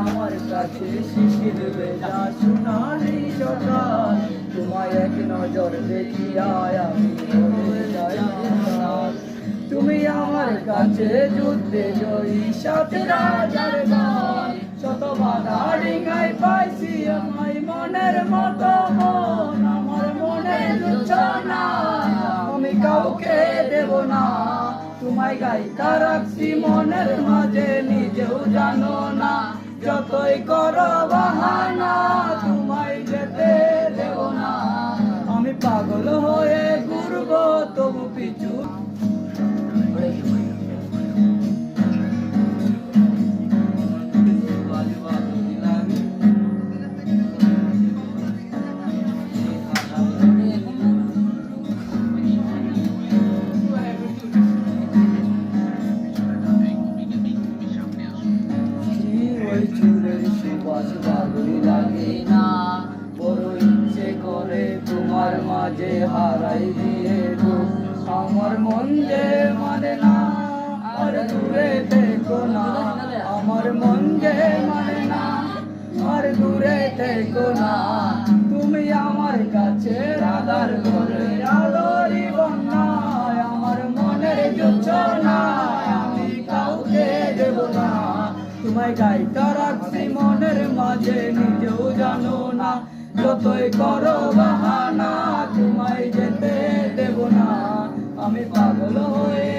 আমার কাছে শিশির বেলা সোনালি সকাল, তোমায় এক নজর দেখিয়া আমি হয়ে যাই উদাস। তুমি আমার কাছে যুদ্ধে জয়ী সাত রাজার দল, শত বাধা ডিঙায় পাইছি আমায় মনের মতো মন। আমার মনের জোছনা আমি কাউকে দেব না, তোমায় গাইতা রাখছি মনের মাঝে, নিজেও জানো না। যতই করো বাহানা তোমায় যেতে দেব না, আমি পাগল হয়ে ঘুরবো তবু পিছু। চুলের সুবাস ভালোই লাগে না, বড় ইচ্ছে করে তোমার মাঝে হারাই দিয়ে গো। আমার মন যে মানে না আর দূরে থেকো না, আমার মন যে মানে না আর দূরে থেকো না। তুমি আমার কাছে রাধার ঘরে আলোরি বন্যায়, আমার মনের জোছনা আমি কাউকে দেব না। তোমায় গাইতা রাখছি মনের মাঝে, নিজেও জানো না। যতই করো বাহানা তোমায় যেতে দেব না, আমি পাগল হয়ে